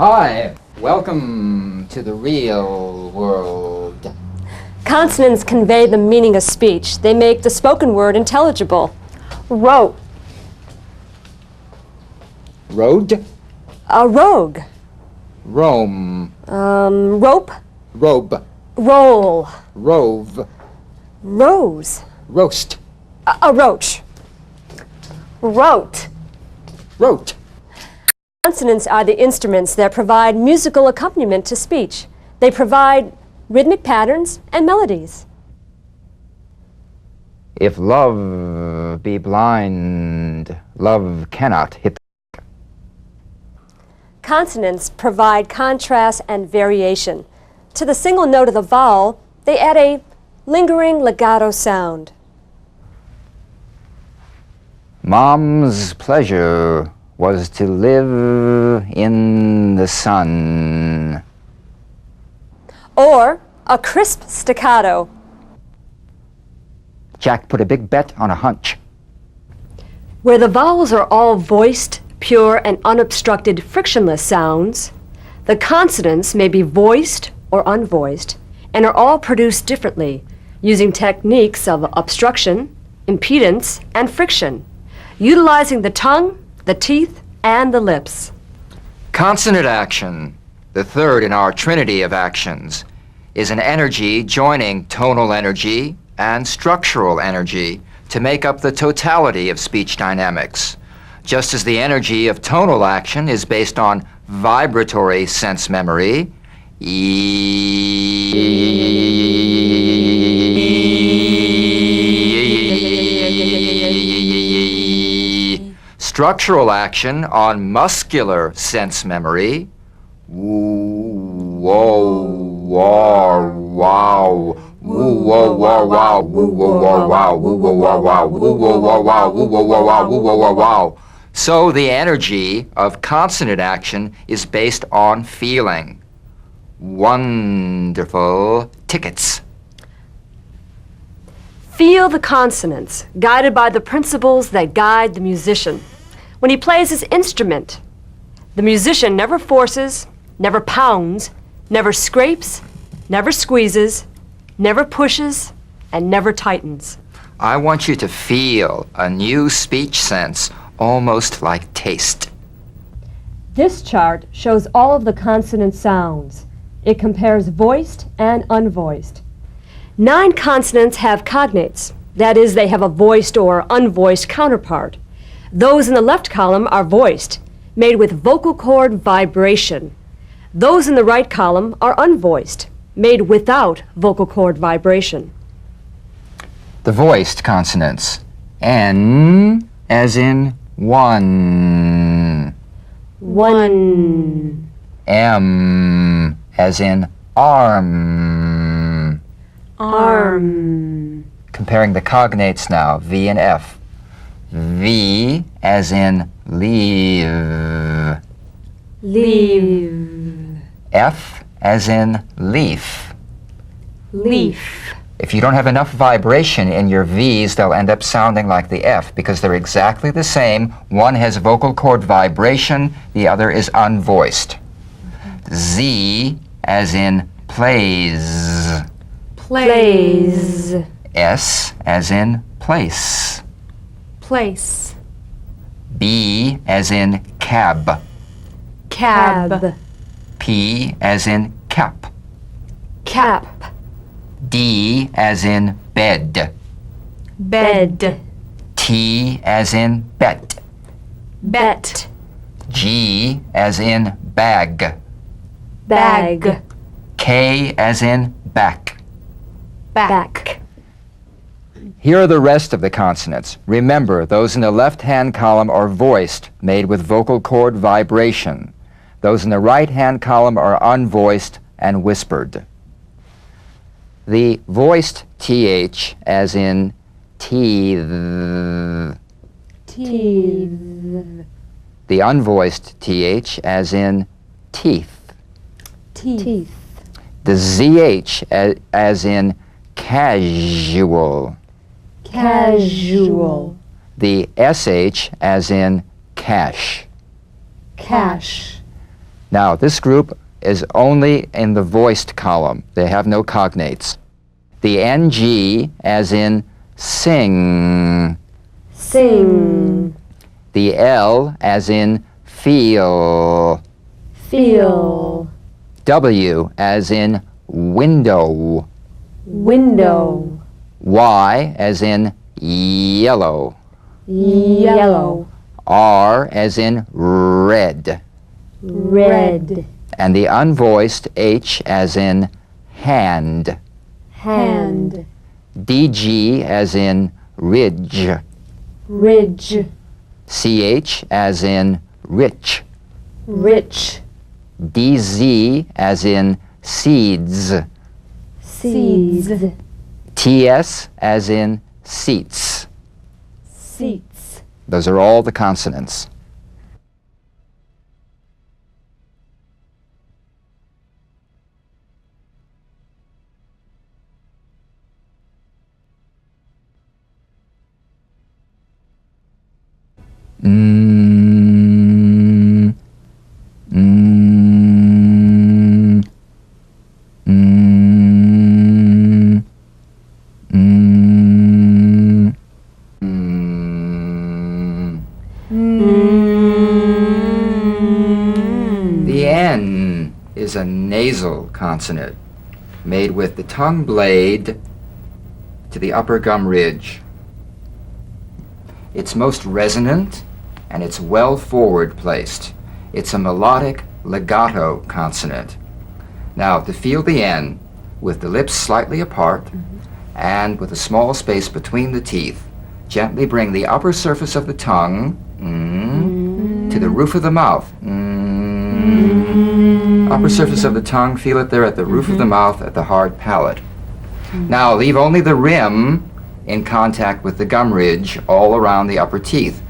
Hi, welcome to the real world. Consonants convey the meaning of speech. They make the spoken word intelligible. Road. Road. A rogue. Rome. Rope. Robe. Roll. Rove. Rose. Roast. A roach. Wrote. Wrote. Consonants are the instruments that provide musical accompaniment to speech. They provide rhythmic patterns and melodies. If love be blind, love cannot hit. Consonants provide contrast and variation. To the single note of the vowel, they add a lingering legato sound. Mom's pleasure was to live in the sun. Or a crisp staccato. Jack put a big bet on a hunch. Where the vowels are all voiced, pure, and unobstructed frictionless sounds, the consonants may be voiced or unvoiced and are all produced differently using techniques of obstruction, impedance, and friction, utilizing the tongue, the teeth, and the lips. Consonant action, the third in our trinity of actions, is an energy joining tonal energy and structural energy to make up the totality of speech dynamics. Just as the energy of tonal action is based on vibratory sense memory, structural action on muscular sense memory, whoa, wow, wow, woo, whoa, wow, wow, woo, whoa, wow, wow, woo, whoa, wow, wow, woo, whoa, wow, wow, woo, whoa, wow, wow, woo, whoa, wow, wow. So the energy of consonant action is based on feeling. Wonderful tickets. Feel the consonants, guided by the principles that guide the musician. When he plays his instrument, the musician never forces, never pounds, never scrapes, never squeezes, never pushes, and never tightens. I want you to feel a new speech sense, almost like taste. This chart shows all of the consonant sounds. It compares voiced and unvoiced. 9 consonants have cognates. That is, they have a voiced or unvoiced counterpart. Those in the left column are voiced, made with vocal cord vibration. Those in the right column are unvoiced, made without vocal cord vibration. The voiced consonants. N as in one. One. M as in arm. Arm. Comparing the cognates now, V and F. V as in leave. Leave. F as in leaf. Leaf. If you don't have enough vibration in your V's, they'll end up sounding like the F because they're exactly the same. One has vocal cord vibration, the other is unvoiced. Z as in plays. Plays. S as in place. Place. B as in cab. Cab. P as in cap. Cap. D as in bed. Bed. T as in bet. Bet. G as in bag. Bag. K as in back. Back. Here are the rest of the consonants. Remember, those in the left-hand column are voiced, made with vocal cord vibration. Those in the right-hand column are unvoiced and whispered. The voiced TH, as in teeth. Teeth. The unvoiced TH, as in teeth. Teeth. The ZH, as in casual. Casual. The SH, as in cash. Cash. Now, this group is only in the voiced column. They have no cognates. The NG, as in sing. Sing. The L, as in feel. Feel. W, as in window. Window. Y, as in yellow. Yellow. R, as in red. Red. And the unvoiced H, as in hand. Hand. DG, as in ridge. Ridge. CH, as in rich. Rich. DZ, as in seeds. Seeds. TS, as in seats. Seats. Those are all the consonants. Mm, mm, mm, mm, mm. The N is a nasal consonant made with the tongue blade to the upper gum ridge. It's most resonant and it's well forward placed. It's a melodic legato consonant. Now, to feel the N with the lips slightly apart and with a small space between the teeth, gently bring the upper surface of the tongue to the roof of the mouth. Upper surface of the tongue, feel it there at the roof of the mouth, at the hard palate. Now, leave only the rim in contact with the gum ridge all around the upper teeth.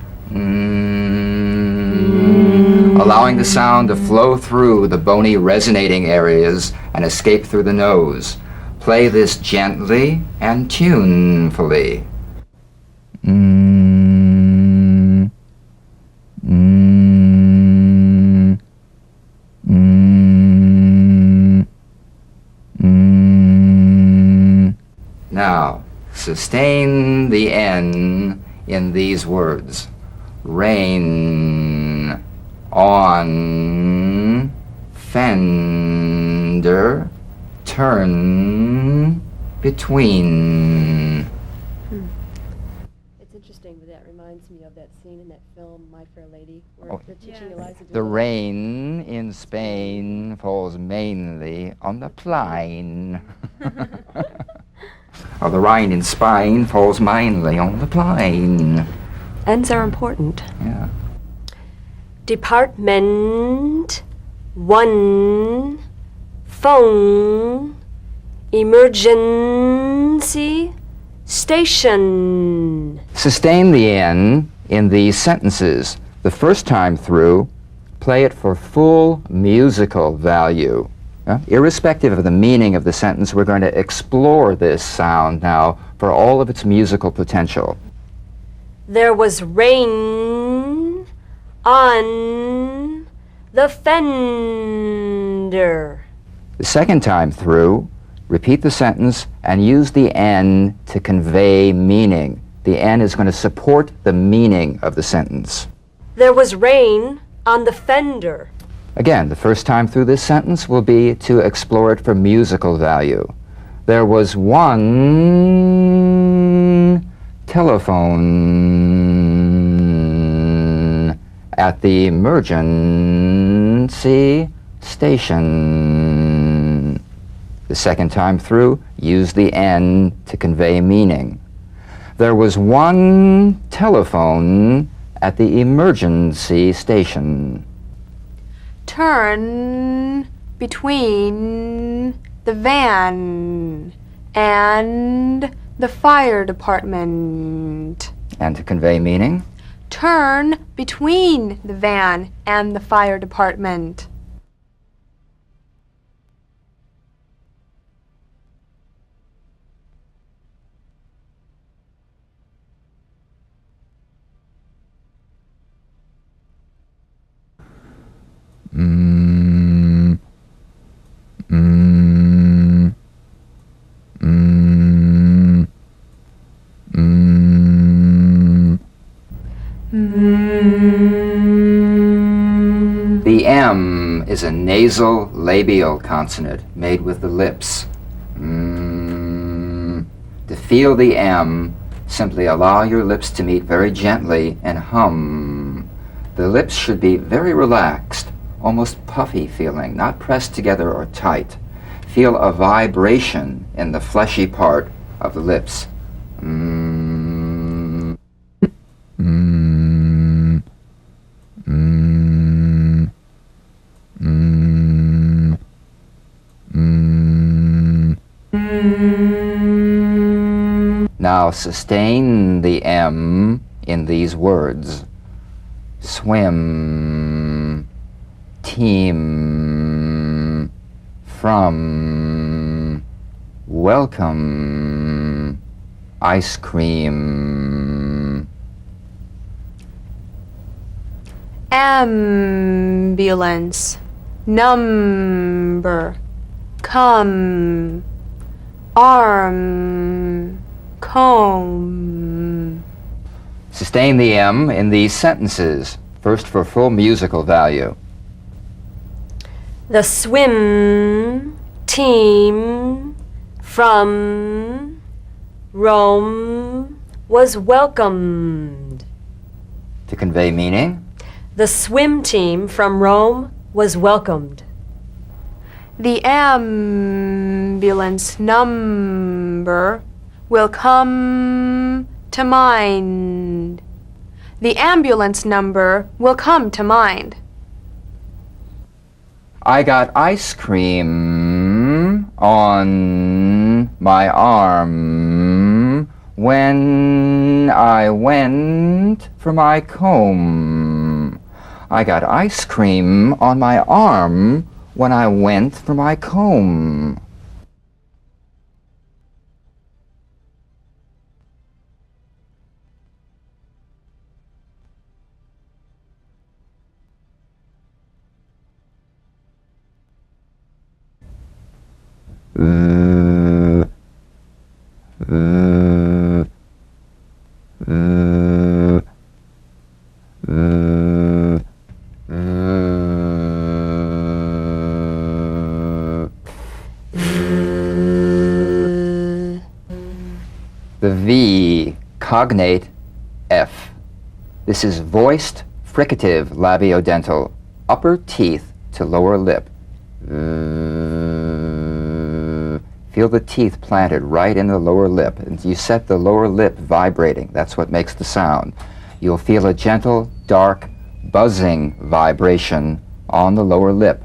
Allowing the sound to flow through the bony resonating areas and escape through the nose. Play this gently and tunefully. Now, sustain the N in these words. Rain on fender, turn between. It's interesting, but that reminds me of that scene in that film, My Fair Lady, where they're teaching Eliza The Doolittle. rain in Spain falls mainly on the plain. Oh, the rain in Spain falls mainly on the plain. Ends are important. Yeah. Department, one, phone, emergency, station. Sustain the N in these sentences. The first time through, play it for full musical value. Irrespective of the meaning of the sentence, we're going to explore this sound now for all of its musical potential. There was rain on the fender. The second time through, repeat the sentence and use the N to convey meaning. The N is going to support the meaning of the sentence. There was rain on the fender. Again, the first time through this sentence will be to explore it for musical value. There was one telephone at the emergency station. The second time through, use the N to convey meaning. There was one telephone at the emergency station. Turn between the van and the fire department. And to convey meaning, Turn between the van and the fire department. mm, is a nasal labial consonant made with the lips. To feel the M, simply allow your lips to meet very gently and hum. The lips should be very relaxed, almost puffy feeling, not pressed together or tight. Feel a vibration in the fleshy part of the lips. Now sustain the M in these words. Swim, team, from, welcome, ice cream. Ambulance, number, come, arm, comb. Sustain the M in these sentences. First for full musical value. The swim team from Rome was welcomed. To convey meaning, The swim team from Rome was welcomed. The ambulance number will come to mind. The ambulance number will come to mind. I got ice cream on my arm when I went for my comb. I got ice cream on my arm when I went for my comb. The V, cognate F. This is voiced fricative labiodental, upper teeth to lower lip. Feel the teeth planted right in the lower lip, and you set the lower lip vibrating. That's what makes the sound. You'll feel a gentle, dark, buzzing vibration on the lower lip.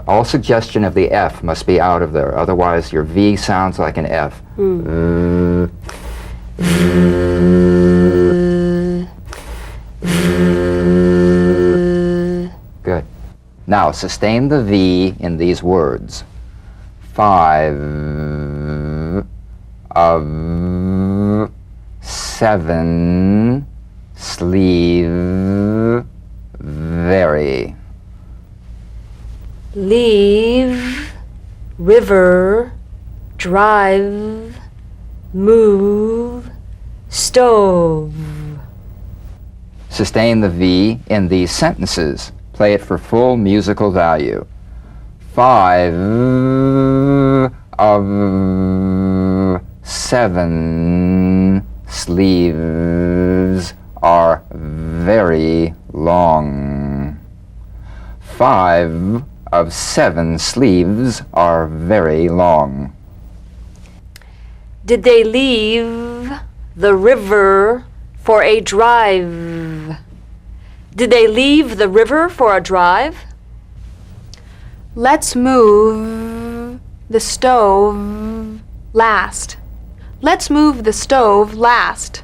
All suggestion of the F must be out of there, otherwise your V sounds like an F. Good. Now sustain the V in these words. 5 of 7 sleeve very. Leave, river, drive, move, stove. Sustain the V in these sentences. Play it for full musical value. 5 of 7 sleeves are very long. 5 of 7 sleeves are very long. Did they leave the river for a drive? Did they leave the river for a drive? Let's move the stove last. Let's move the stove last.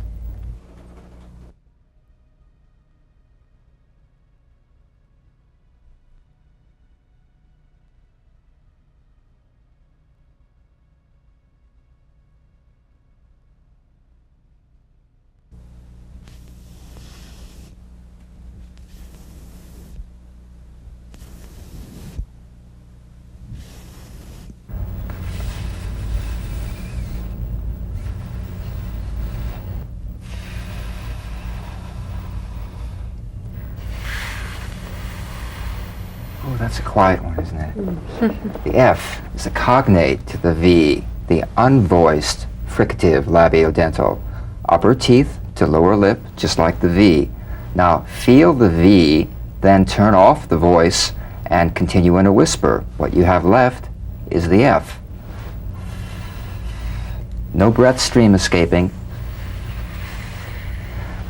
That's a quiet one, isn't it? The F is a cognate to the V, the unvoiced fricative labiodental. Upper teeth to lower lip, just like the V. Now, feel the V, then turn off the voice and continue in a whisper. What you have left is the F. No breath stream escaping.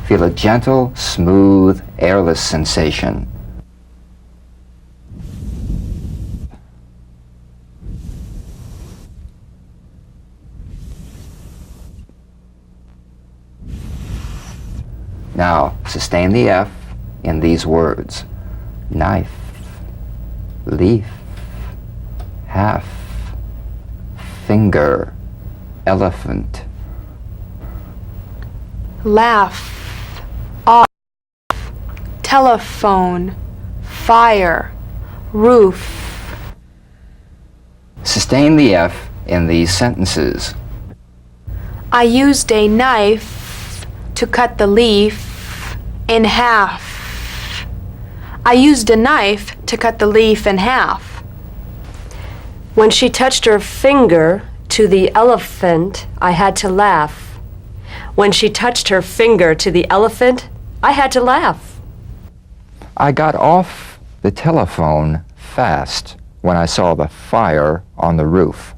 Feel a gentle, smooth, airless sensation. Now, sustain the F in these words. Knife, leaf, half, finger, elephant. Laugh, off, telephone, fire, roof. Sustain the F in these sentences. I used a knife to cut the leaf in half. I used a knife to cut the leaf in half. When she touched her finger to the elephant, I had to laugh. When she touched her finger to the elephant, I had to laugh. I got off the telephone fast when I saw the fire on the roof.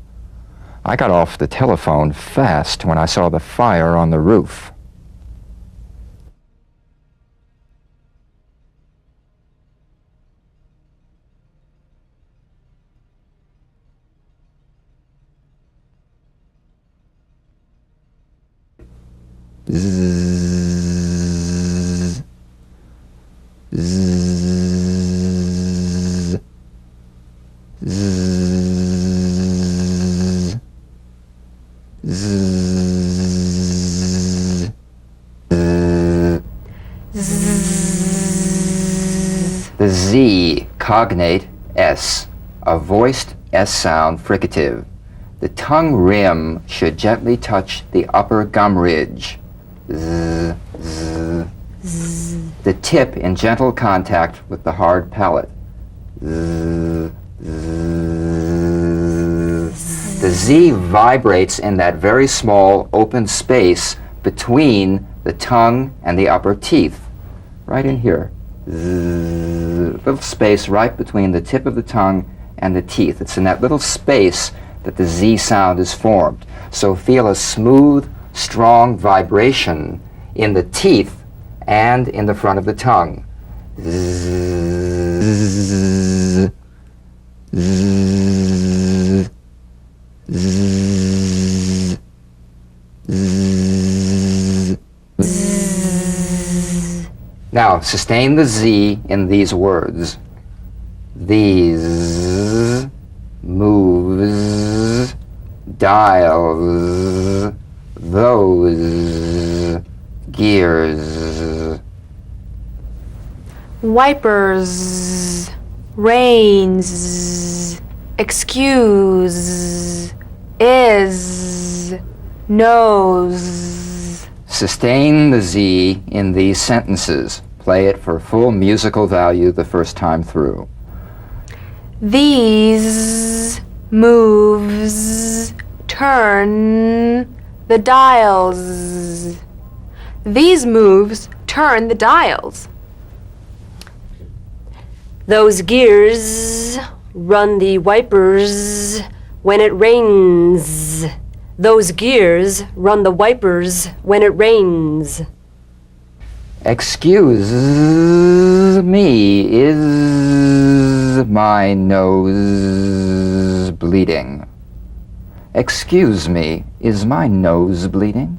I got off the telephone fast when I saw the fire on the roof. Zzz, zzz, zzz, zzz, zzz. The Z cognate S, a voiced S sound fricative. The tongue rim should gently touch the upper gum ridge. Z, z. The tip in gentle contact with the hard palate. Z, z. The Z vibrates in that very small open space between the tongue and the upper teeth. Right in here. Z, little space right between the tip of the tongue and the teeth. It's in that little space that the Z sound is formed. So feel a smooth, strong vibration in the teeth and in the front of the tongue. Zzz, zzz, zzz, zzz. Now, sustain the Z in these words. These moves, dials, those, gears. Wipers, rains, excuse, is, knows. Sustain the Z in these sentences. Play it for full musical value the first time through. These moves turn the dials. These moves turn the dials. Those gears run the wipers when it rains. Those gears run the wipers when it rains. Excuse me, is my nose bleeding? Excuse me, is my nose bleeding?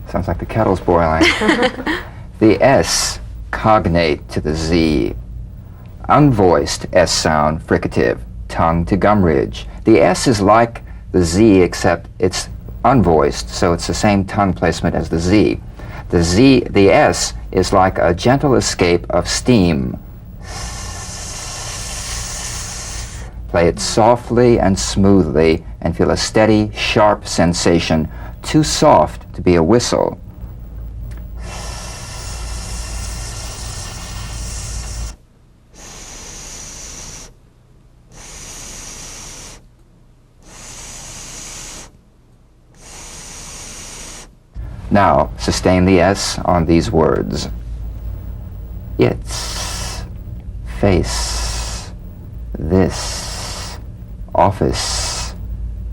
Sounds like the kettle's boiling. The S cognate to the Z. Unvoiced S sound fricative. tongue to gum ridge. The S is like the Z, except it's unvoiced, so it's the same tongue placement as the Z. The S is like a gentle escape of steam. Play it softly and smoothly and feel a steady, sharp sensation, too soft to be a whistle. Now, sustain the S on these words. It's, face, this, office,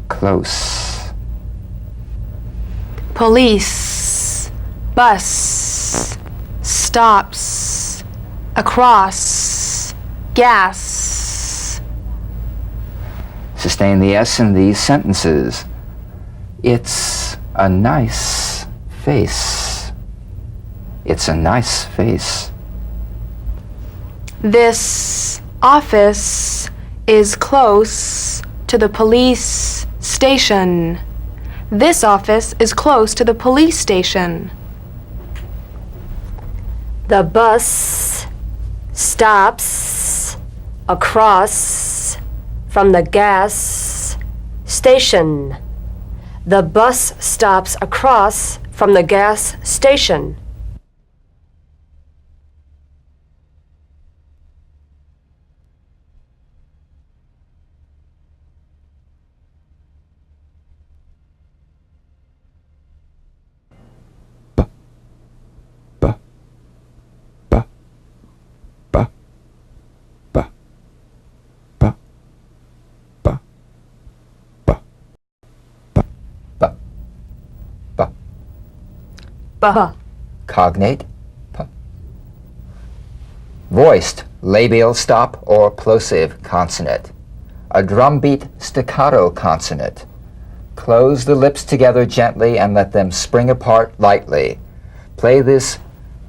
close. Police, bus, stops, across, gas. Sustain the S in these sentences. It's a nice face. It's a nice face. This office is close to the police station. This office is close to the police station. The bus stops across from the gas station. The bus stops across from the gas station. B. Cognate, P. Voiced, labial stop or plosive consonant. A drumbeat staccato consonant. Close the lips together gently and let them spring apart lightly. Play this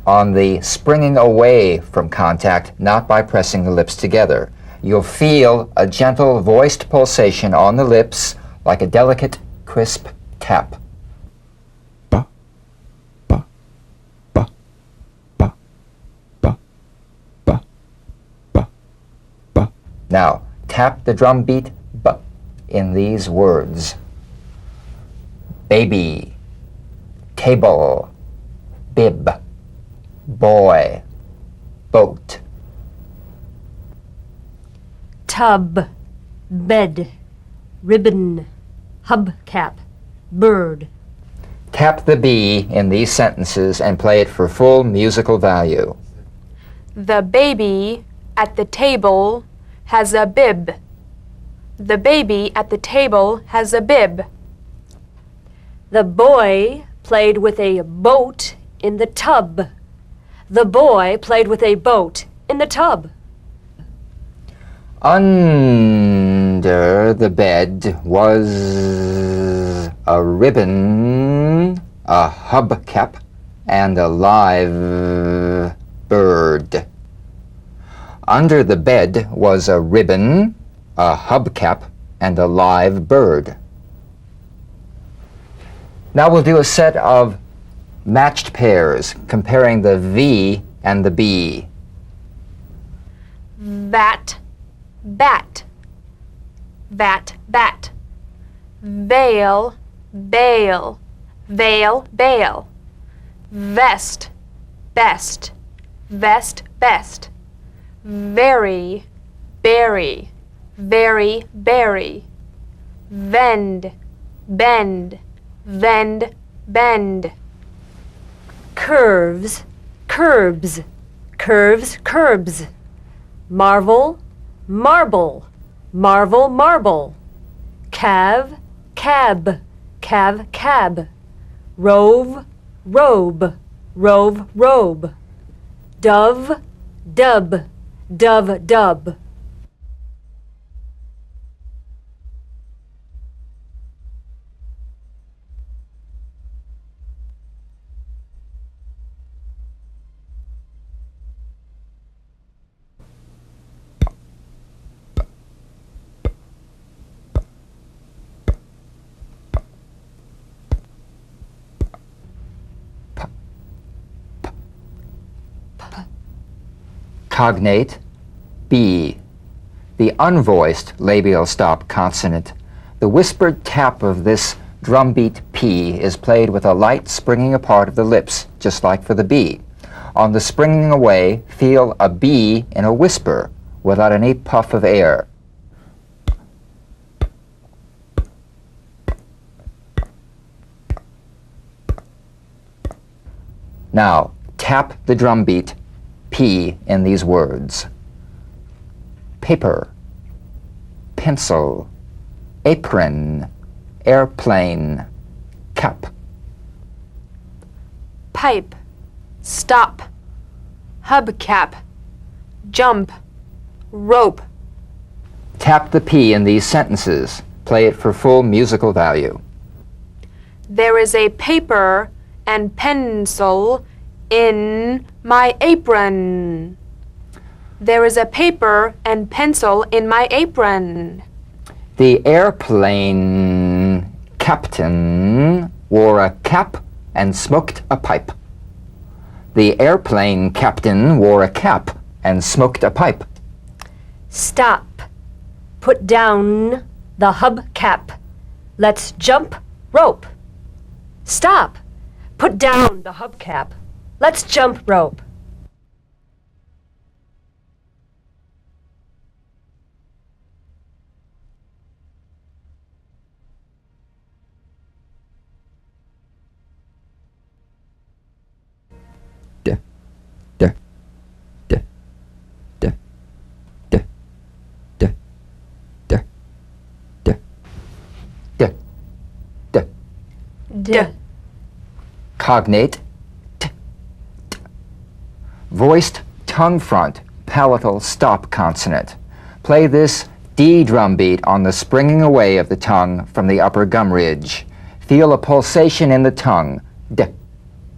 on the springing away from contact, not by pressing the lips together. You'll feel a gentle voiced pulsation on the lips like a delicate, crisp tap. Now, tap the drum beat B in these words. Baby, table, bib, boy, boat. Tub, bed, ribbon, hubcap, bird. Tap the B in these sentences and play it for full musical value. The baby at the table has a bib. The baby at the table has a bib. The boy played with a boat in the tub. The boy played with a boat in the tub. Under the bed was a ribbon, a hubcap, and a live bird. Under the bed was a ribbon, a hubcap, and a live bird. Now we'll do a set of matched pairs, comparing the V and the B. Vat, bat. Vat, bat. Veil, bail. Veil, bail. Vest, best. Vest, best. Very, berry. Very, berry. Vend, bend. Vend, bend. Curves, curbs, curves, curbs. Marvel, marble, marvel, marble. Calve, cab, calve, cab. Rove, robe, rove, robe. Dove, dub, dove, dub. Cognate B. The unvoiced labial stop consonant. The whispered tap of this drumbeat P is played with a light springing apart of the lips, just like for the B. On the springing away, feel a B in a whisper without any puff of air. Now, tap the drumbeat P in these words. Paper, pencil, apron, airplane, cap. Pipe, stop, hubcap, jump, rope. Tap the P in these sentences. Play it for full musical value. There is a paper and pencil in my apron. There is a paper and pencil in my apron. The airplane captain wore a cap and smoked a pipe. The airplane captain wore a cap and smoked a pipe. Stop. Put down the hubcap. Let's jump rope. Stop. Put down the hubcap. Let's jump rope. D. Cognate t, t. Voiced tongue front palatal stop consonant. Play this D drum beat on the springing away of the tongue from the upper gum ridge. Feel a pulsation in the tongue. D,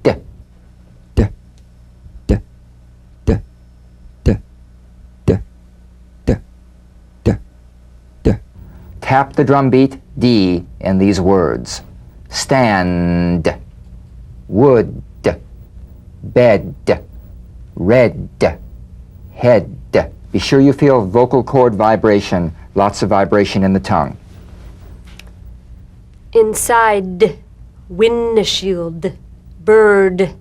d, d, d, d, d, d, d, d, d. Tap the drum beat D in these words. Stand, wood, bed, red, head. Be sure you feel vocal cord vibration, lots of vibration in the tongue. Inside, windshield, bird,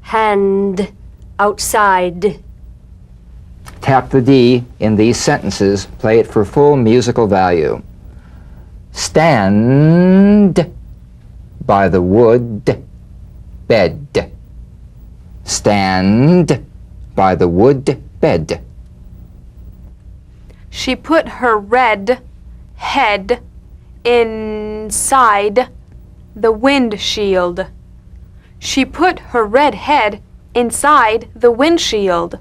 hand, outside. Tap the D in these sentences. Play it for full musical value. Stand by the wood bed. Stand by the wood bed. She put her red head inside the windshield. She put her red head inside the windshield.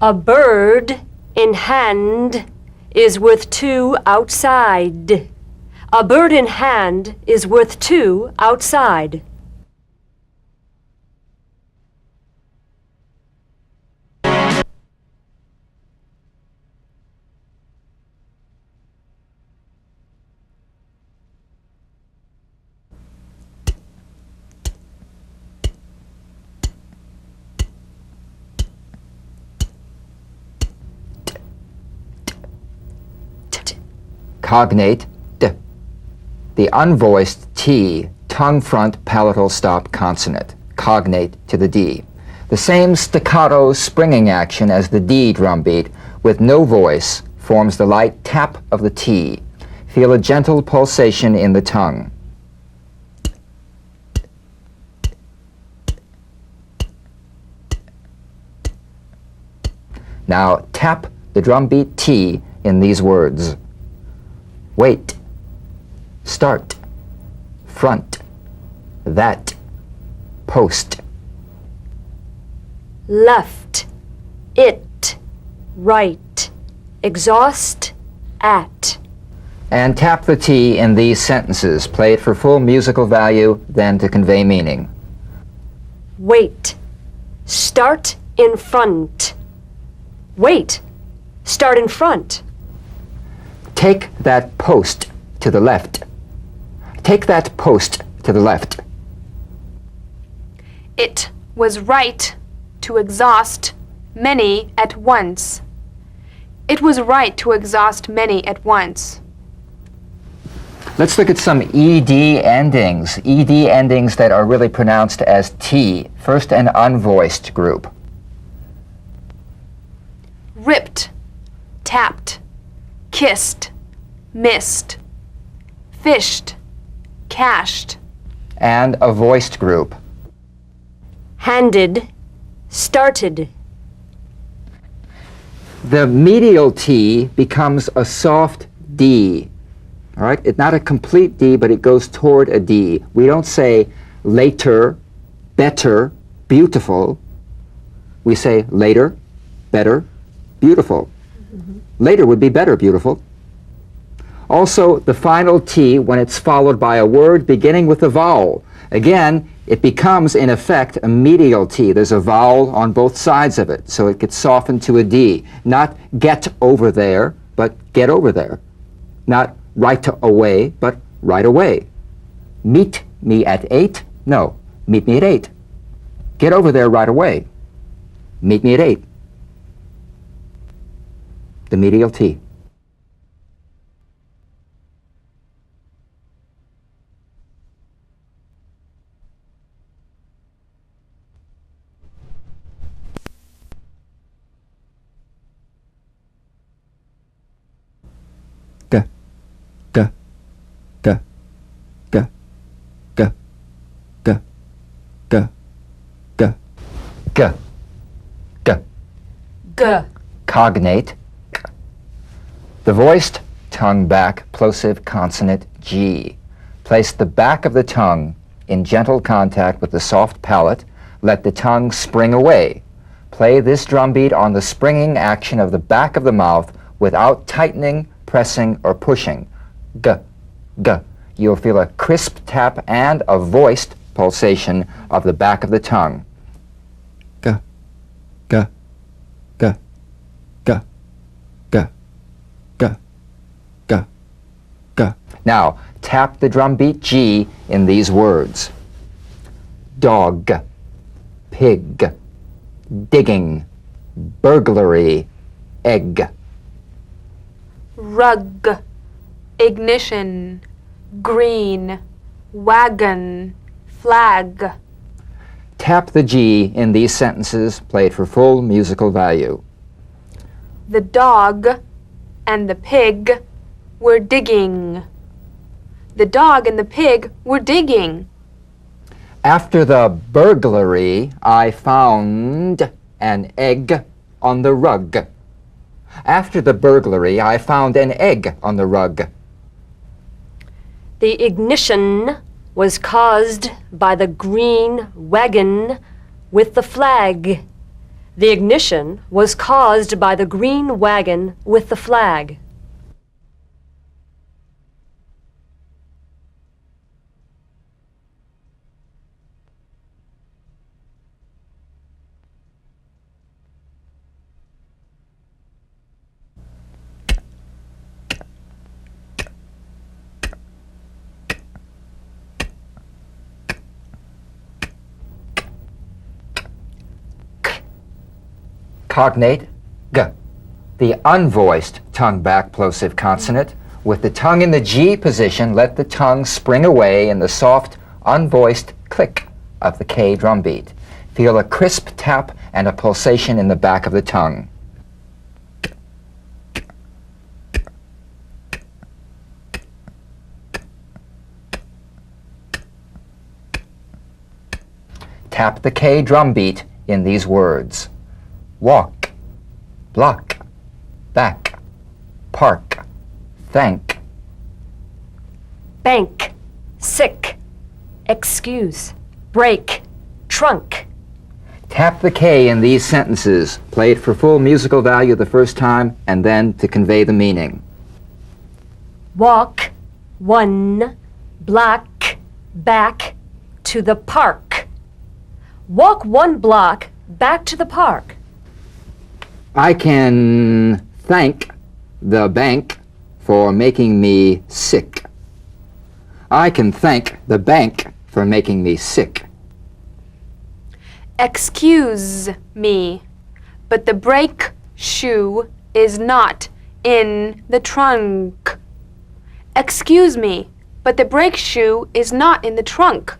A bird in hand is worth two outside. A bird in hand is worth two outside. Cognate D. The unvoiced T, tongue front palatal stop consonant. Cognate to the D. The same staccato springing action as the D drum beat, with no voice, forms the light tap of the T. Feel a gentle pulsation in the tongue. Now tap the drum beat T in these words. Wait, start, front, that, post. Left, it, right, exhaust, at. And tap the T in these sentences. Play it for full musical value, then to convey meaning. Wait, start in front. Wait, start in front. Take that post to the left. Take that post to the left. It was right to exhaust many at once. It was right to exhaust many at once. Let's look at some ED endings. ED endings that are really pronounced as T. First, an unvoiced group. Ripped, tapped, kissed, missed, fished, cashed. And a voiced group. Handed, started. The medial T becomes a soft D. All right? It's not a complete D, but it goes toward a D. We don't say later, better, beautiful. We say later, better, beautiful. Later would be better, beautiful. Also, the final T, when it's followed by a word beginning with a vowel, again, it becomes, in effect, a medial T. There's a vowel on both sides of it, so it gets softened to a D. Not get over there, but get over there. Not right away, but right away. Meet me at 8? No, meet me at 8. Get over there right away. Meet me at 8. The medial T. G, G, G, G, G, G, G, G, G, G. G. Cognate. K. The voiced tongue back plosive consonant G. Place the back of the tongue in gentle contact with the soft palate. Let the tongue spring away. Play this drum beat on the springing action of the back of the mouth without tightening, pressing, or pushing. G, G. You'll feel a crisp tap and a voiced pulsation of the back of the tongue. G, G, G, G, G, G, G, G. Now, tap the drum beat G in these words. Dog, pig, digging, burglary, egg. Rug, ignition, green, wagon, flag. Tap the G in these sentences, played for full musical value. The dog and the pig were digging. The dog and the pig were digging. After the burglary, I found an egg on the rug. After the burglary, I found an egg on the rug. The ignition was caused by the green wagon with the flag. The ignition was caused by the green wagon with the flag. Cognate, G. The unvoiced tongue back plosive consonant. With the tongue in the G position, let the tongue spring away in the soft, unvoiced click of the K drum beat. Feel a crisp tap and a pulsation in the back of the tongue. Tap the K drum beat in these words. Walk, block, back, park, thank. Bank, sick, excuse, break, trunk. Tap the K in these sentences. Play it for full musical value the first time and then to convey the meaning. Walk, one, block, back, to the park. Walk 1 block back to the park. I can thank the bank for making me sick. I can thank the bank for making me sick. Excuse me. but the brake shoe is not in the trunk. Excuse me, but the brake shoe is not in the trunk.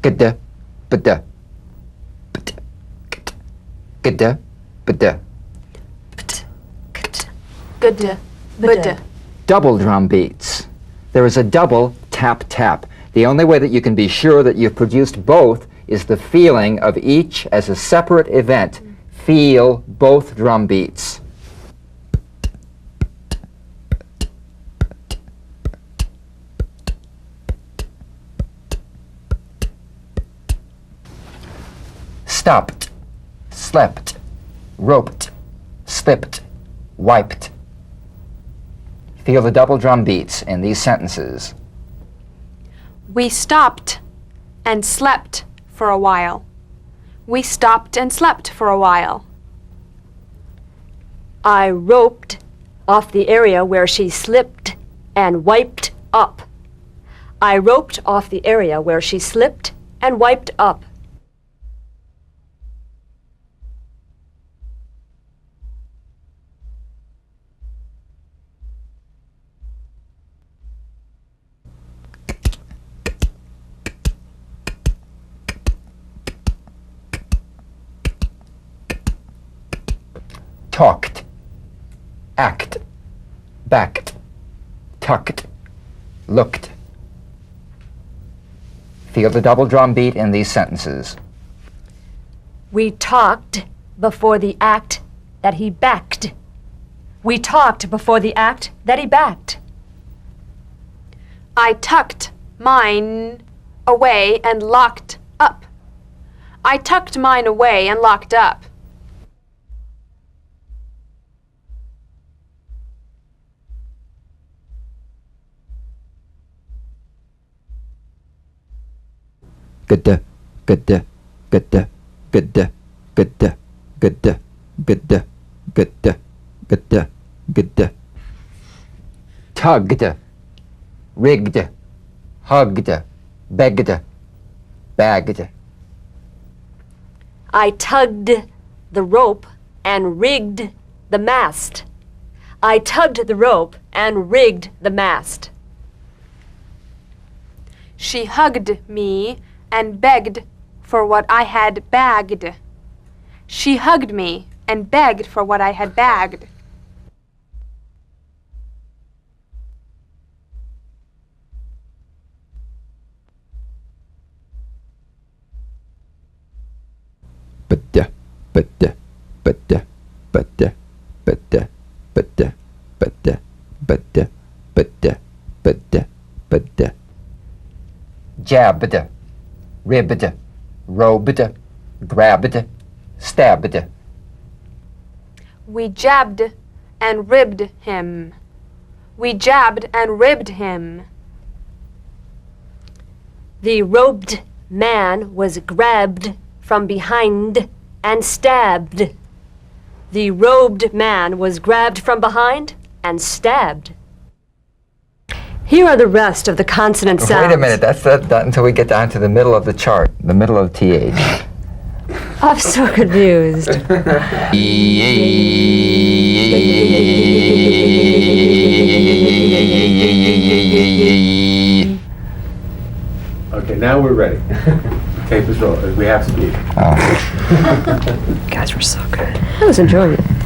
Gda, bda. Gda, bda. Good. Good. Double drum beats. There is a double tap tap. The only way that you can be sure that you've produced both is the feeling of each as a separate event. Feel both drum beats. Stopped, slept, roped, slipped, wiped. Feel the double drum beats in these sentences. We stopped and slept for a while. We stopped and slept for a while. I roped off the area where she slipped and wiped up. I roped off the area where she slipped and wiped up. Talked, act, backed, tucked, looked. Feel the double drum beat in these sentences. We talked before the act that he backed. We talked before the act that he backed. I tucked mine away and locked up. I tucked mine away and locked up. Gda, gda, gda, gda, gda, gda, gda, gda, gda, gda. Tugged, rigged, hugged, begged, bagged. I tugged the rope and rigged the mast. I tugged the rope and rigged the mast. She hugged me and begged for what I had bagged. She hugged me and begged for what I had bagged. Bada, bada, bada, bada, bada, bada, bada, bada, bada, bada, bada. Jabbed, ribbed, robed, grabbed, stabbed. We jabbed and ribbed him. We jabbed and ribbed him. The robed man was grabbed from behind and stabbed. The robed man was grabbed from behind and stabbed. Here are the rest of the consonant sounds. Wait a minute, that's not until we get down to the middle of the chart, the middle of TH. I'm so confused. Okay, now we're ready. Tape is rolling. We have speed. Guys were so good. I was enjoying it.